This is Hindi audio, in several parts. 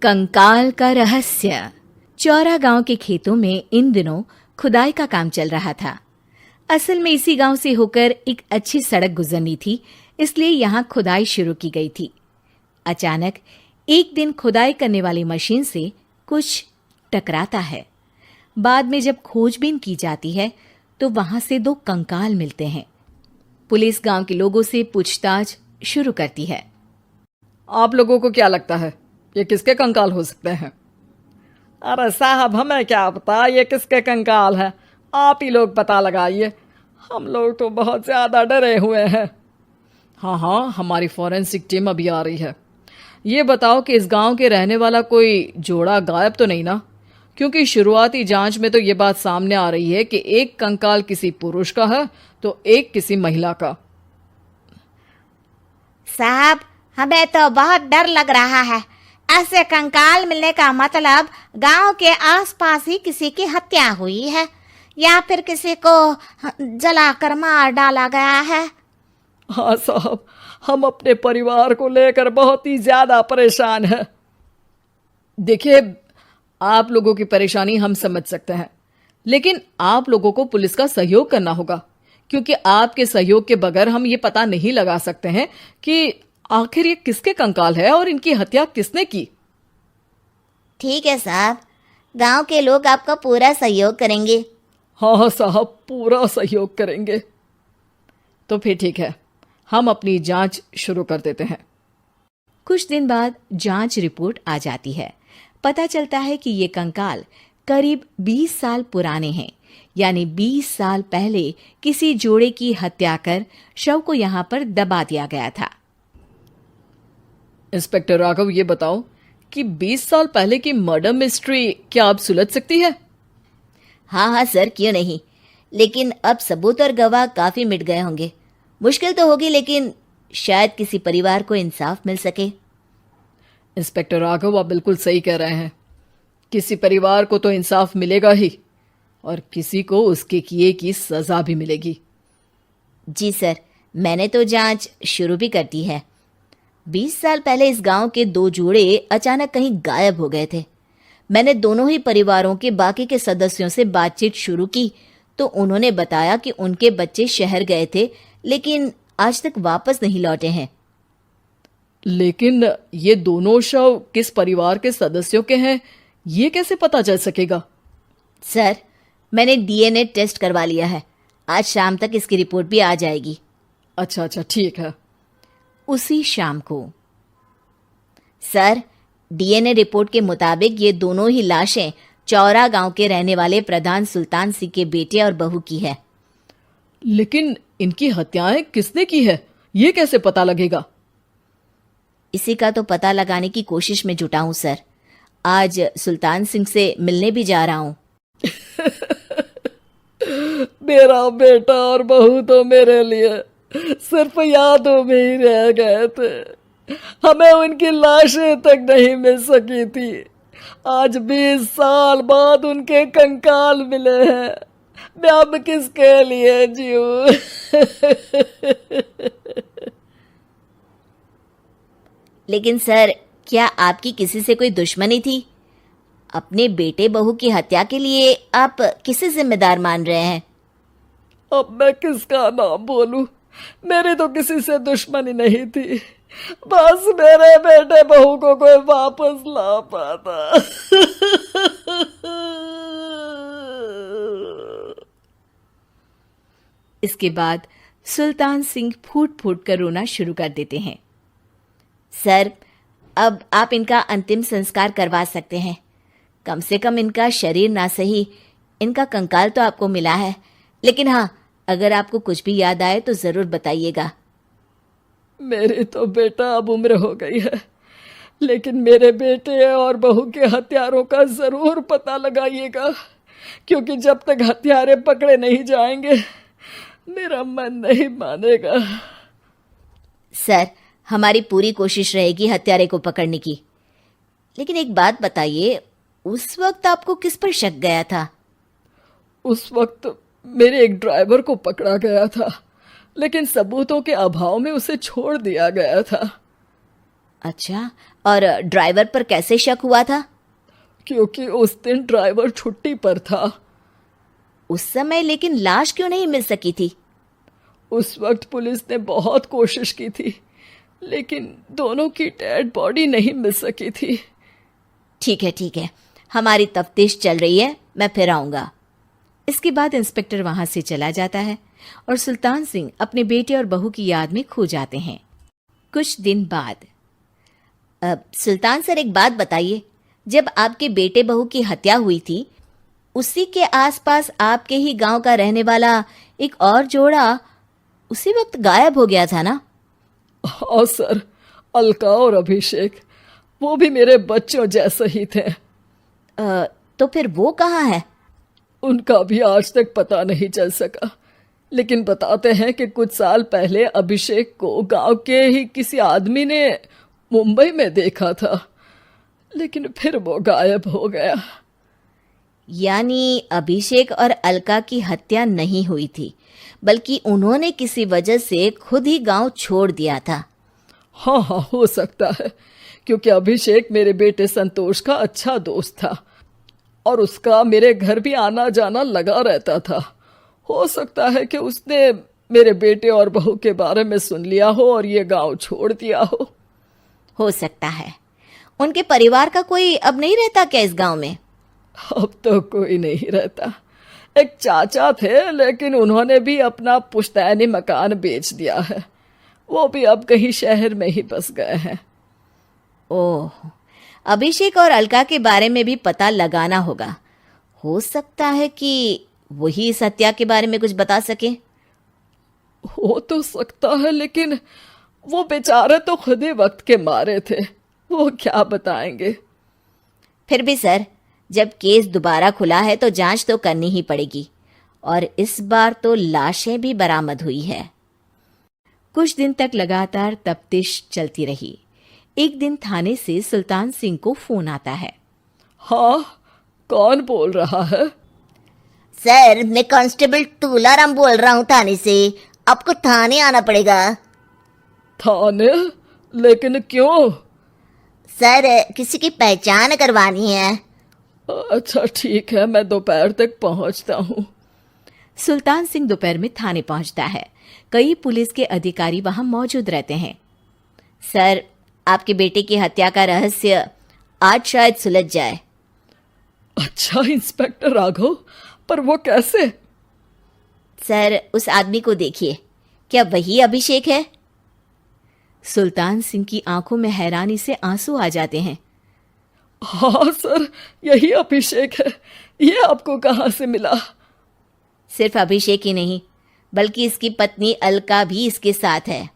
कंकाल का रहस्य। चौरा गांव के खेतों में इन दिनों खुदाई का काम चल रहा था। असल में इसी गांव से होकर एक अच्छी सड़क गुजरनी थी, इसलिए यहाँ खुदाई शुरू की गई थी। अचानक एक दिन खुदाई करने वाली मशीन से कुछ टकराता है। बाद में जब खोजबीन की जाती है तो वहां से 2 कंकाल मिलते हैं। पुलिस गांव के लोगों से पूछताछ शुरू करती है। आप लोगों को क्या लगता है ये किसके कंकाल हो सकते हैं? अरे साहब, हमें क्या पता ये किसके कंकाल है, आप ही लोग पता लगाइए। हम लोग तो बहुत ज़्यादा डरे हुए हैं। हाँ, हमारी फॉरेंसिक टीम अभी आ रही है। ये बताओ कि इस गांव के रहने वाला कोई जोड़ा गायब तो नहीं ना? क्योंकि शुरुआती जांच में तो ये बात सामने आ रही है कि एक कंकाल किसी पुरुष का है तो एक किसी महिला का। साहब, हमें तो बहुत डर लग रहा है। ऐसे कंकाल मिलने का मतलब गांव के आसपास ही किसी की हत्या हुई है या फिर किसी को जलाकर मार डाला गया है। हाँ साहब, हम अपने परिवार को लेकर बहुत ही ज्यादा परेशान हैं। देखिए, आप लोगों की परेशानी हम समझ सकते हैं, लेकिन आप लोगों को पुलिस का सहयोग करना होगा, क्योंकि आपके सहयोग के बगैर हम ये पता नहीं लगा सकते हैं कि आखिर ये किसके कंकाल है और इनकी हत्या किसने की। ठीक है साहब, गांव के लोग आपका पूरा सहयोग करेंगे। हाँ साहब, पूरा सहयोग करेंगे। तो फिर ठीक है, हम अपनी जांच शुरू कर देते हैं। कुछ दिन बाद जांच रिपोर्ट आ जाती है। पता चलता है कि ये कंकाल करीब 20 साल पुराने हैं, यानी 20 साल पहले किसी जोड़े की हत्या कर शव को यहाँ पर दबा दिया गया था। इंस्पेक्टर राघव, ये बताओ कि 20 साल पहले की मर्डर मिस्ट्री क्या अब सुलझ सकती है? हाँ सर, क्यों नहीं। लेकिन अब सबूत और गवाह काफी मिट गए होंगे। मुश्किल तो होगी, लेकिन शायद किसी परिवार को इंसाफ मिल सके। इंस्पेक्टर राघव, आप बिल्कुल सही कह रहे हैं। किसी परिवार को तो इंसाफ मिलेगा ही और किसी को उसके किए की सजा भी मिलेगी। जी सर, मैंने तो जांच शुरू भी कर दी है। 20 साल पहले इस गांव के 2 जोड़े अचानक कहीं गायब हो गए थे। मैंने दोनों ही परिवारों के बाकी के सदस्यों से बातचीत शुरू की तो उन्होंने बताया कि उनके बच्चे शहर गए थे, लेकिन आज तक वापस नहीं लौटे हैं। लेकिन ये दोनों शव किस परिवार के सदस्यों के हैं, ये कैसे पता चल सकेगा? सर, मैंने डीएनए टेस्ट करवा लिया है। आज शाम तक इसकी रिपोर्ट भी आ जाएगी। अच्छा, ठीक है। उसी शाम को सर, डीएनए रिपोर्ट के मुताबिक ये दोनों ही लाशें चौरा गांव के रहने वाले प्रधान सुल्तान सिंह के बेटे और बहू की है। लेकिन इनकी हत्याएं किसने की है, ये कैसे पता लगेगा? इसी का तो पता लगाने की कोशिश में जुटा हूं सर। आज सुल्तान सिंह से मिलने भी जा रहा हूं। मेरा बेटा और बहू तो मेरे लिए सिर्फ यादों में ही रह गए थे। हमें उनकी लाशें तक नहीं मिल सकी थी। आज 20 साल बाद उनके कंकाल मिले हैं। मैं अब किसके लिए जीऊं? लेकिन सर, क्या आपकी किसी से कोई दुश्मनी थी? अपने बेटे बहू की हत्या के लिए आप किसे जिम्मेदार मान रहे हैं? अब मैं किसका नाम बोलूं? मेरी तो किसी से दुश्मनी नहीं थी, बस मेरे बेटे बहू को कोई वापस ला पाता। इसके बाद सुल्तान सिंह फूट फूट कर रोना शुरू कर देते हैं। सर, अब आप इनका अंतिम संस्कार करवा सकते हैं। कम से कम इनका शरीर ना सही, इनका कंकाल तो आपको मिला है। लेकिन हाँ, अगर आपको कुछ भी याद आए तो जरूर बताइएगा। मेरी तो बेटा अब उम्र हो गई है, लेकिन मेरे बेटे और बहू के हत्यारों का जरूर पता लगाइएगा, क्योंकि जब तक हत्यारे पकड़े नहीं जाएंगे मेरा मन नहीं मानेगा। सर, हमारी पूरी कोशिश रहेगी हत्यारे को पकड़ने की। लेकिन एक बात बताइए, उस वक्त आपको किस पर शक गया था? उस वक्त मेरे एक ड्राइवर को पकड़ा गया था, लेकिन सबूतों के अभाव में उसे छोड़ दिया गया था। अच्छा, और ड्राइवर पर कैसे शक हुआ था? क्योंकि उस दिन ड्राइवर छुट्टी पर था। उस समय लेकिन लाश क्यों नहीं मिल सकी थी? उस वक्त पुलिस ने बहुत कोशिश की थी, लेकिन दोनों की डेड बॉडी नहीं मिल सकी थी। ठीक है, हमारी तफ्तीश चल रही है, मैं फिर आऊंगा। इसके बाद इंस्पेक्टर वहां से चला जाता है और सुल्तान सिंह अपने बेटे और बहू की याद में खो जाते हैं। कुछ दिन बाद सुल्तान सर, एक बात बताइए, जब आपके बेटे बहू की हत्या हुई थी, उसी के आसपास आपके ही गांव का रहने वाला एक और जोड़ा उसी वक्त गायब हो गया था ना? हाँ सर, अलका और अभिषेक, वो भी मेरे बच्चों जैसे ही थे। तो फिर वो कहाँ है? उनका भी आज तक पता नहीं चल सका, लेकिन बताते हैं कि कुछ साल पहले अभिषेक को गांव के ही किसी आदमी ने मुंबई में देखा था, लेकिन फिर वो गायब हो गया। यानी अभिषेक और अलका की हत्या नहीं हुई थी, बल्कि उन्होंने किसी वजह से खुद ही गांव छोड़ दिया था। हाँ, हो सकता है, क्योंकि अभिषेक मेरे बेटे संतोष का अच्छा दोस्त था और उसका मेरे घर भी आना जाना लगा रहता था। हो सकता है कि उसने मेरे बेटे और बहू के बारे में सुन लिया हो और ये गांव छोड़ दिया हो सकता है। उनके परिवार का कोई अब नहीं रहता क्या इस गांव में? अब तो कोई नहीं रहता। एक चाचा थे, लेकिन उन्होंने भी अपना पुश्तैनी मकान बेच दिया है। वो भी अब कहीं शहर में ही बस गए हैं। ओह, अभिषेक और अलका के बारे में भी पता लगाना होगा। हो सकता है कि वही इस हत्या के बारे में कुछ बता सके। हो तो सकता है, लेकिन वो बेचारे तो खुद ही वक्त के मारे थे, वो क्या बताएंगे। फिर भी सर, जब केस दोबारा खुला है तो जांच तो करनी ही पड़ेगी, और इस बार तो लाशें भी बरामद हुई है। कुछ दिन तक लगातार तफ्तीश चलती रही। एक दिन थाने से सुल्तान सिंह को फोन आता है। हाँ, कौन बोल रहा है? सर, मैं कांस्टेबल तुलाराम बोल रहा हूँ थाने से। आपको थाने आना पड़ेगा। थाने? लेकिन क्यों? सर, किसी की पहचान करवानी है। अच्छा ठीक है, मैं दोपहर तक पहुंचता हूँ। सुल्तान सिंह दोपहर में थाने पहुंचता है। कई पुलिस के अधिकारी वहां मौजूद रहते हैं। सर, आपके बेटे की हत्या का रहस्य आज शायद सुलझ जाए। अच्छा इंस्पेक्टर राघव, पर वो कैसे? सर, उस आदमी को देखिए, क्या वही अभिषेक है? सुल्तान सिंह की आंखों में हैरानी से आंसू आ जाते हैं। हाँ सर, यही अभिषेक है। ये आपको कहाँ से मिला? सिर्फ अभिषेक ही नहीं, बल्कि इसकी पत्नी अलका भी इसके साथ है।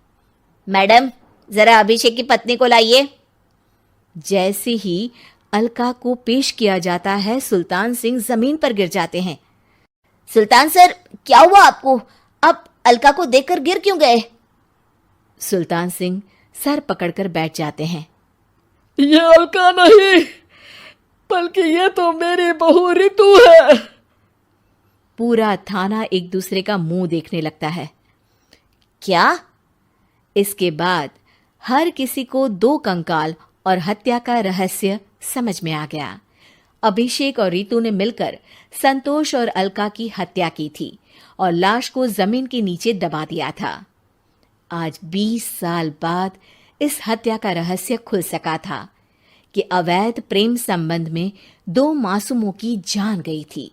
मैडम, जरा अभिषेक की पत्नी को लाइए। जैसे ही अलका को पेश किया जाता है, सुल्तान सिंह जमीन पर गिर जाते हैं। सुल्तान सर, क्या हुआ आपको? आप अलका को देखकर गिर क्यों गए? सुल्तान सिंह सर पकड़कर बैठ जाते हैं। ये अलका नहीं, बल्कि ये तो मेरी बहू रितु है। पूरा थाना एक दूसरे का मुंह देखने लगता है। क्या? इसके बाद हर किसी को दो कंकाल और हत्या का रहस्य समझ में आ गया। अभिषेक और रितु ने मिलकर संतोष और अलका की हत्या की थी और लाश को जमीन के नीचे दबा दिया था। आज 20 साल बाद इस हत्या का रहस्य खुल सका था कि अवैध प्रेम संबंध में 2 मासूमों की जान गई थी।